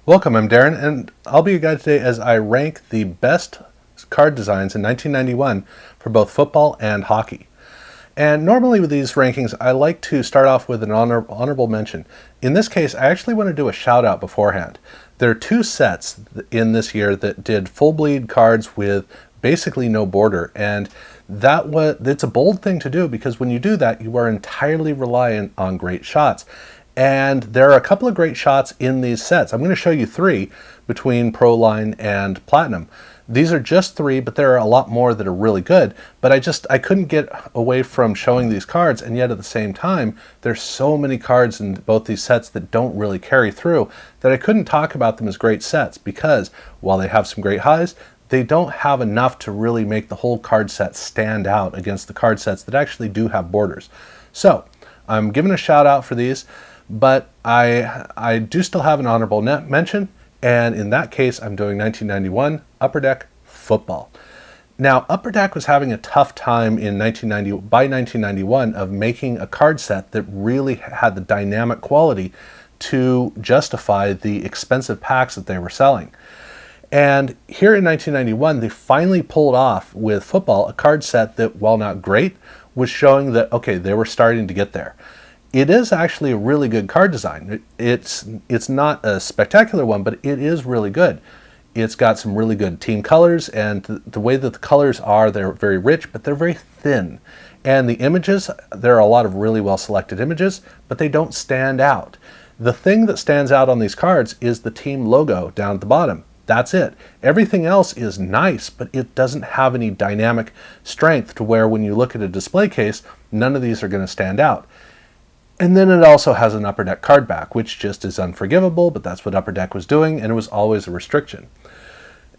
Welcome, I'm Darren, and I'll be your guide today as I rank the best card designs in 1991 for both football and hockey. And normally with these rankings, I like to start off with an honorable mention. In this case, I actually want to do a shout out beforehand. There are two sets in this year that did full bleed cards with basically no border, and it's a bold thing to do because when you do that, you are entirely reliant on great shots. And there are a couple of great shots in these sets. I'm going to show you three between Pro Line and Platinum. These are just three, but there are a lot more that are really good. But I couldn't get away from showing these cards, and yet at the same time, there's so many cards in both these sets that don't really carry through that I couldn't talk about them as great sets because while they have some great highs, they don't have enough to really make the whole card set stand out against the card sets that actually do have borders. So I'm giving a shout out for these. But I do still have an honorable mention, and in that case, I'm doing 1991 Upper Deck Football. Now, Upper Deck was having a tough time by 1991 of making a card set that really had the dynamic quality to justify the expensive packs that they were selling. And here in 1991, they finally pulled off with football a card set that, while not great, was showing that, okay, they were starting to get there. It is actually a really good card design. It's not a spectacular one, but it is really good. It's got some really good team colors, and the way that the colors are, they're very rich, but they're very thin. And the images, there are a lot of really well selected images, but they don't stand out. The thing that stands out on these cards is the team logo down at the bottom. That's it. Everything else is nice, but it doesn't have any dynamic strength to where when you look at a display case, none of these are going to stand out. And then it also has an Upper Deck card back, which just is unforgivable, but that's what Upper Deck was doing, and it was always a restriction.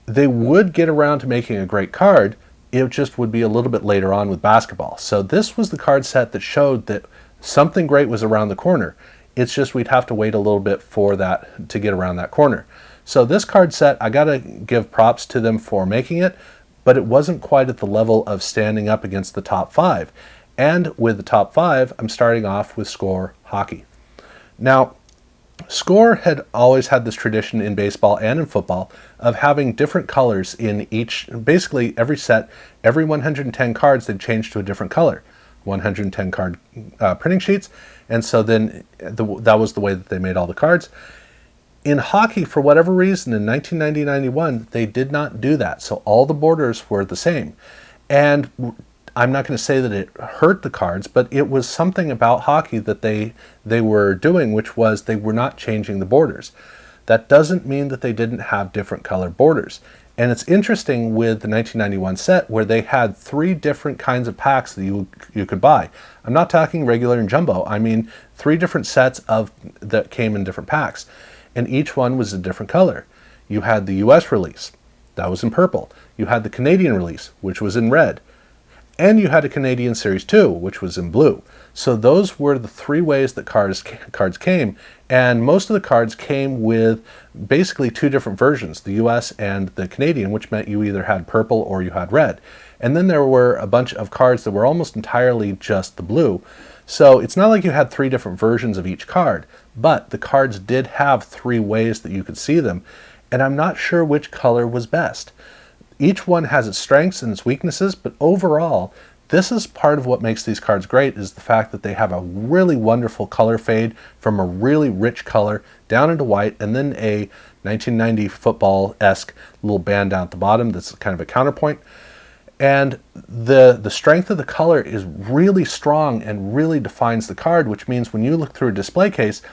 They would get around to making a great card, it just would be a little bit later on with basketball. So this was the card set that showed that something great was around the corner. It's just we'd have to wait a little bit for that to get around that corner. So this card set, I gotta give props to them for making it, but it wasn't quite at the level of standing up against the top five. And with the top five, I'm starting off with Score Hockey. Now, Score had always had this tradition in baseball and in football of having different colors in each, basically every set, every 110 cards, they'd change to a different color. 110 card printing sheets, and so then that was the way that they made all the cards. In hockey, for whatever reason, in 1990-91, they did not do that, so all the borders were the same. And I'm not going to say that it hurt the cards, but it was something about hockey that they were doing, which was they were not changing the borders. That doesn't mean that they didn't have different color borders. And it's interesting with the 1991 set where they had three different kinds of packs that you could buy. I'm not talking regular and jumbo. I mean three different sets that came in different packs. And each one was a different color. You had the US release. That was in purple. You had the Canadian release, which was in red. And you had a Canadian Series 2, which was in blue. So those were the three ways that cards came, and most of the cards came with basically two different versions, the US and the Canadian, which meant you either had purple or you had red. And then there were a bunch of cards that were almost entirely just the blue. So it's not like you had three different versions of each card, but the cards did have three ways that you could see them, and I'm not sure which color was best. Each one has its strengths and its weaknesses, but overall, this is part of what makes these cards great, is the fact that they have a really wonderful color fade from a really rich color down into white, and then a 1990 football-esque little band down at the bottom that's kind of a counterpoint. And the strength of the color is really strong and really defines the card, which means when you look through a display case,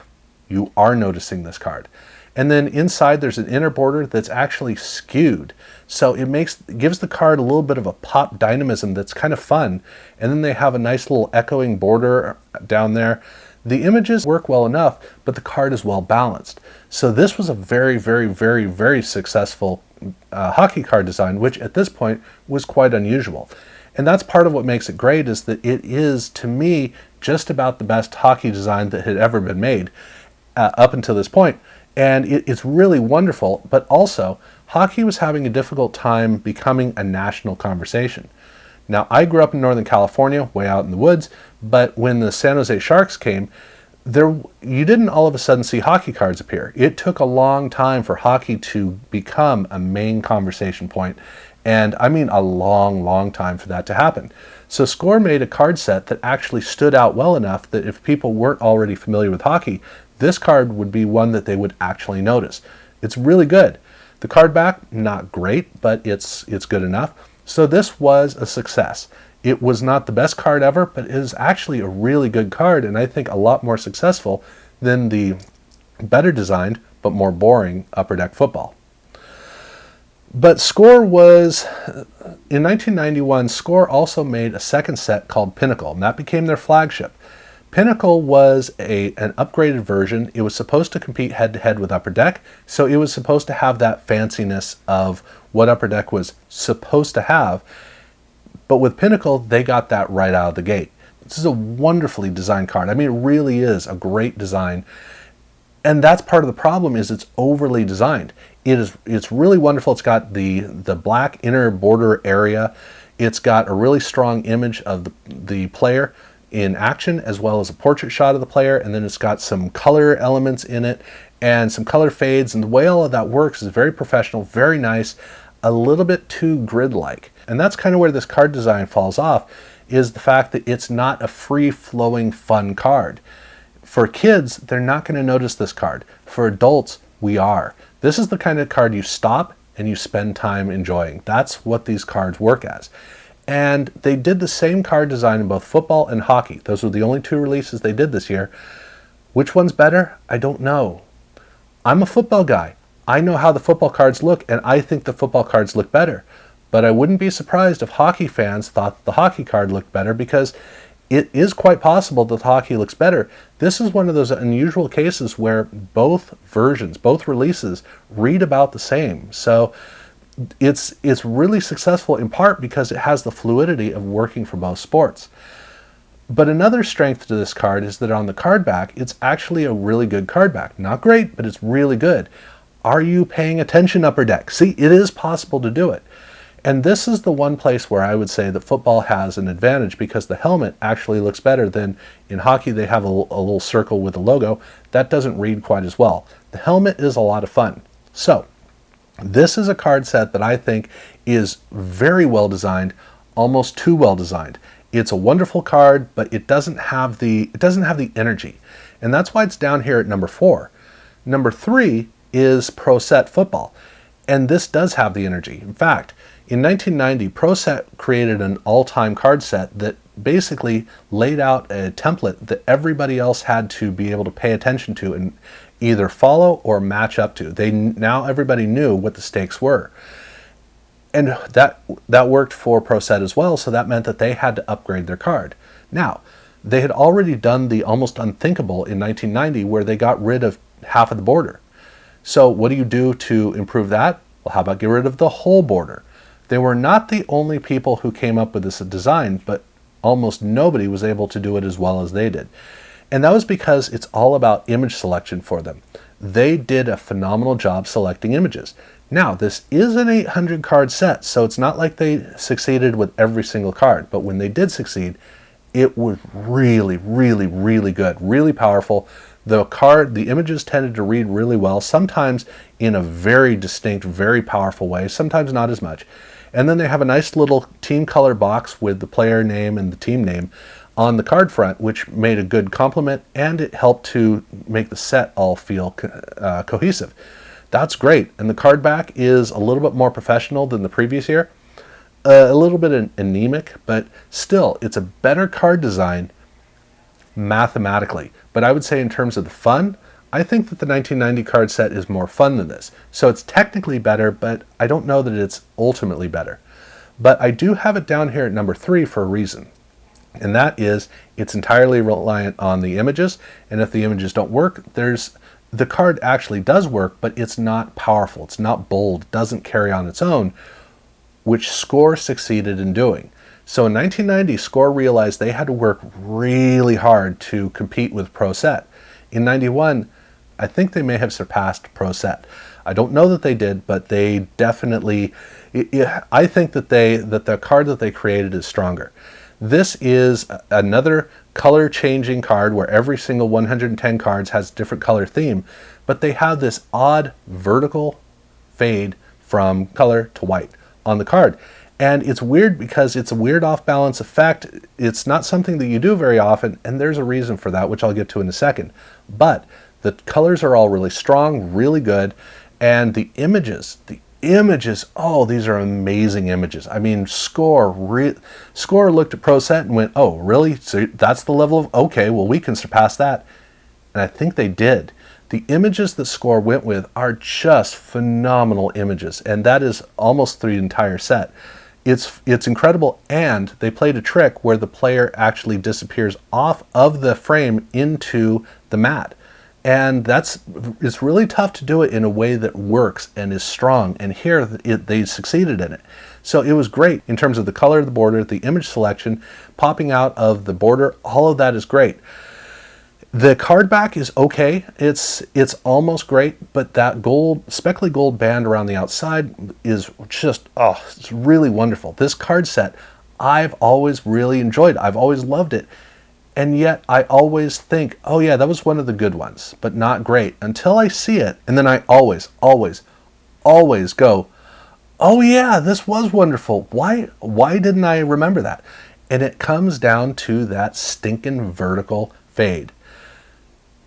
you are noticing this card. And then inside there's an inner border that's actually skewed. So it gives the card a little bit of a pop dynamism that's kind of fun. And then they have a nice little echoing border down there. The images work well enough, but the card is well balanced. So this was a very, very, very, very successful hockey card design, which at this point was quite unusual. And that's part of what makes it great, is that it is, to me, just about the best hockey design that had ever been made up until this point. And it's really wonderful, but also hockey was having a difficult time becoming a national conversation. Now, I grew up in Northern California, way out in the woods, but when the San Jose Sharks came, you didn't all of a sudden see hockey cards appear. It took a long time for hockey to become a main conversation point, and I mean a long, long time for that to happen. So Score made a card set that actually stood out well enough that if people weren't already familiar with hockey, this card would be one that they would actually notice. It's really good. The card back, not great, but it's good enough. So this was a success. It was not the best card ever, but it is actually a really good card, and I think a lot more successful than the better designed but more boring Upper Deck Football. But Score was, in 1991, Score also made a second set called Pinnacle, and that became their flagship. Pinnacle was an upgraded version. It was supposed to compete head-to-head with Upper Deck, so it was supposed to have that fanciness of what Upper Deck was supposed to have. But with Pinnacle, they got that right out of the gate. This is a wonderfully designed card. I mean, it really is a great design. And that's part of the problem, is it's overly designed. It's really wonderful. It's got the black inner border area. It's got a really strong image of the player in action, as well as a portrait shot of the player. And then it's got some color elements in it and some color fades. And the way all of that works is very professional, very nice, a little bit too grid-like. And that's kind of where this card design falls off, is the fact that it's not a free-flowing, fun card. For kids, they're not going to notice this card. For adults, we are. This is the kind of card you stop and you spend time enjoying. That's what these cards work as. And they did the same card design in both football and hockey. Those were the only two releases they did this year. Which one's better? I don't know. I'm a football guy. I know how the football cards look, and I think the football cards look better. But I wouldn't be surprised if hockey fans thought the hockey card looked better, because it is quite possible that the hockey looks better. This is one of those unusual cases where both versions, both releases, read about the same. So it's really successful in part because it has the fluidity of working for both sports. But another strength to this card is that on the card back, it's actually a really good card back. Not great, but it's really good. Are you paying attention, Upper Deck? See, it is possible to do it. And this is the one place where I would say that football has an advantage, because the helmet actually looks better than in hockey. They have a little circle with a logo. That doesn't read quite as well. The helmet is a lot of fun. So this is a card set that I think is very well designed, almost too well designed. It's a wonderful card, but it doesn't have the energy. And that's why it's down here at number 4. Number 3 is Pro Set Football. And this does have the energy. In fact, in 1990, Pro Set created an all-time card set that basically laid out a template that everybody else had to be able to pay attention to and either follow or match up to. Now everybody knew what the stakes were. And that worked for Pro Set as well, so that meant that they had to upgrade their card. Now, they had already done the almost unthinkable in 1990, where they got rid of half of the border. So what do you do to improve that? Well, how about get rid of the whole border? They were not the only people who came up with this design, but almost nobody was able to do it as well as they did. And that was because it's all about image selection for them. They did a phenomenal job selecting images. Now, this is an 800 card set, so it's not like they succeeded with every single card, but when they did succeed, it was really, really, really good, really powerful. The images tended to read really well, sometimes in a very distinct, very powerful way, sometimes not as much. And then they have a nice little team color box with the player name and the team name on the card front, which made a good complement, and it helped to make the set all feel cohesive. That's great. And the card back is a little bit more professional than the previous year. A little bit anemic, but still, it's a better card design mathematically. But I would say in terms of the fun, I think that the 1990 card set is more fun than this. So it's technically better, but I don't know that it's ultimately better. But I do have it down here at number 3 for a reason. And that is, it's entirely reliant on the images. And if the images don't work, the card actually does work, but it's not powerful. It's not bold, doesn't carry on its own, which Score succeeded in doing. So in 1990, Score realized they had to work really hard to compete with Pro Set. In 91, I think they may have surpassed Pro Set. I don't know that they did, but they definitely, I think that the card that they created is stronger. This is another color changing card where every single 110 cards has a different color theme, but they have this odd vertical fade from color to white on the card. And it's weird because it's a weird off balance effect. It's not something that you do very often, and there's a reason for that, which I'll get to in a second. But the colors are all really strong, really good, and the images, oh, these are amazing images. I mean, Score looked at Pro Set and went, oh, really? So that's the level of, okay, well, we can surpass that. And I think they did. The images that Score went with are just phenomenal images, and that is almost through the entire set. It's incredible, and they played a trick where the player actually disappears off of the frame into the mat. And it's really tough to do it in a way that works and is strong, and here they succeeded in it. So it was great in terms of the color of the border, the image selection, popping out of the border, all of that is great. The card back is okay, it's almost great, but that speckly gold band around the outside is just, oh, it's really wonderful. This card set I've always really enjoyed. I've always loved it. And yet I always think, oh yeah, that was one of the good ones, but not great, until I see it. And then I always go, oh yeah, this was wonderful. Why didn't I remember that? And it comes down to that stinking vertical fade.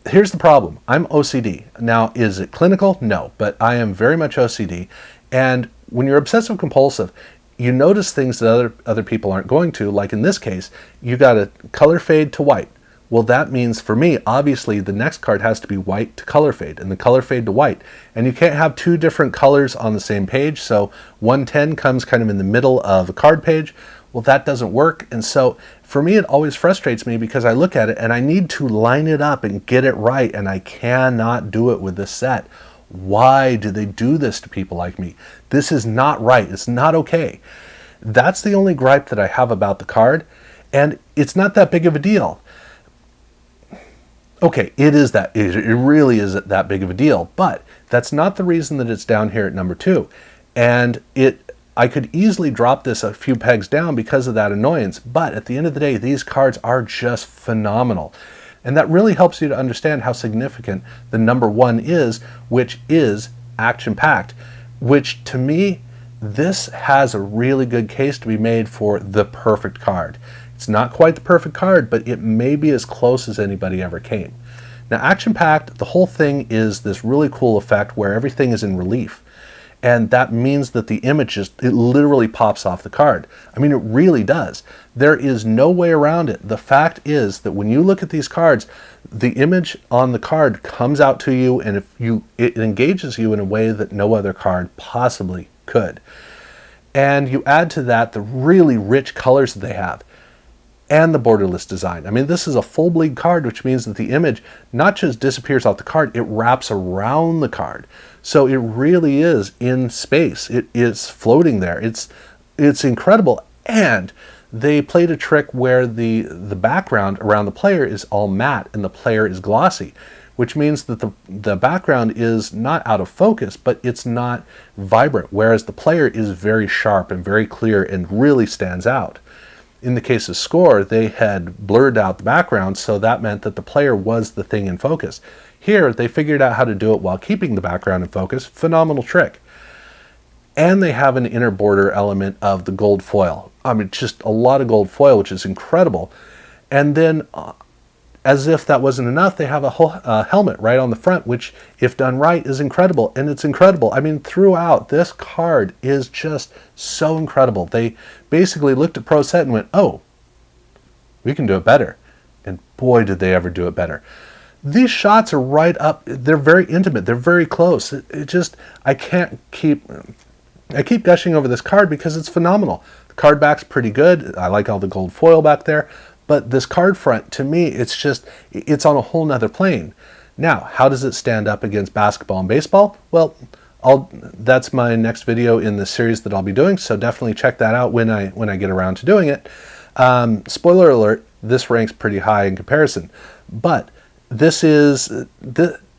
Here's the problem. I'm OCD. Now, is it clinical? No, but I am very much OCD. And when you're obsessive compulsive, you notice things that other people aren't going to, like in this case, you got a color fade to white. Well, that means for me, obviously, the next card has to be white to color fade, and the color fade to white. And you can't have two different colors on the same page, so 110 comes kind of in the middle of a card page. Well, that doesn't work, and so for me, it always frustrates me because I look at it and I need to line it up and get it right, and I cannot do it with this set. Why do they do this to people like me? This is not right. It's not okay. That's the only gripe that I have about the card, and it's not that big of a deal. Okay, it really is that big of a deal, but that's not the reason that it's down here at number 2. And I could easily drop this a few pegs down because of that annoyance, but at the end of the day, these cards are just phenomenal. And that really helps you to understand how significant the number 1 is, which is Action Packed, which to me, this has a really good case to be made for the perfect card. It's not quite the perfect card, but it may be as close as anybody ever came. Now, Action Packed, the whole thing is this really cool effect where everything is in relief. And that means that the image it literally pops off the card. I mean, it really does. There is no way around it. The fact is that when you look at these cards, the image on the card comes out to you, and it engages you in a way that no other card possibly could. And you add to that the really rich colors that they have, and the borderless design. I mean, this is a full bleed card, which means that the image not just disappears off the card, it wraps around the card. So it really is in space. It is floating there. It's incredible. And they played a trick where the background around the player is all matte and the player is glossy, which means that the background is not out of focus, but it's not vibrant, whereas the player is very sharp and very clear and really stands out. In the case of Score, they had blurred out the background, so that meant that the player was the thing in focus. Here, they figured out how to do it while keeping the background in focus. Phenomenal trick. And they have an inner border element of the gold foil. I mean, just a lot of gold foil, which is incredible. And then, as if that wasn't enough, they have a whole helmet right on the front, which, if done right, is incredible. And it's incredible. I mean, throughout, this card is just so incredible. They basically looked at Pro Set and went, oh, we can do it better. And boy, did they ever do it better. These shots are right up, they're very intimate, they're very close. I keep gushing over this card because it's phenomenal. The card back's pretty good. I like all the gold foil back there. But this card front, to me, it's on a whole nother plane. Now, how does it stand up against basketball and baseball? Well, that's my next video in the series that I'll be doing, so definitely check that out when I get around to doing it. Spoiler alert, this ranks pretty high in comparison. But this is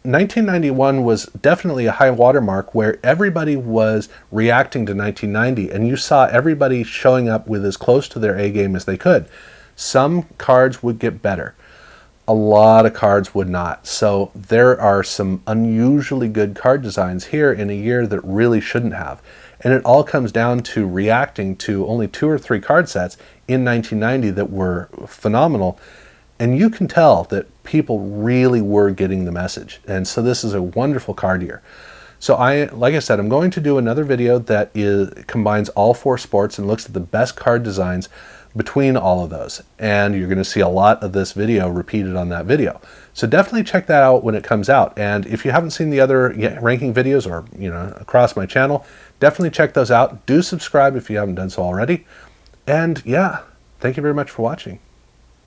1991 was definitely a high watermark where everybody was reacting to 1990, and you saw everybody showing up with as close to their A game as they could. Some cards would get better. A lot of cards would not. So there are some unusually good card designs here in a year that really shouldn't have. And it all comes down to reacting to only 2 or 3 card sets in 1990 that were phenomenal. And you can tell that people really were getting the message. And so this is a wonderful card year. So like I said, I'm going to do another video that combines all 4 sports and looks at the best card designs between all of those. And you're going to see a lot of this video repeated on that video. So definitely check that out when it comes out. And if you haven't seen the other ranking videos or, across my channel, definitely check those out. Do subscribe if you haven't done so already. And yeah, thank you very much for watching.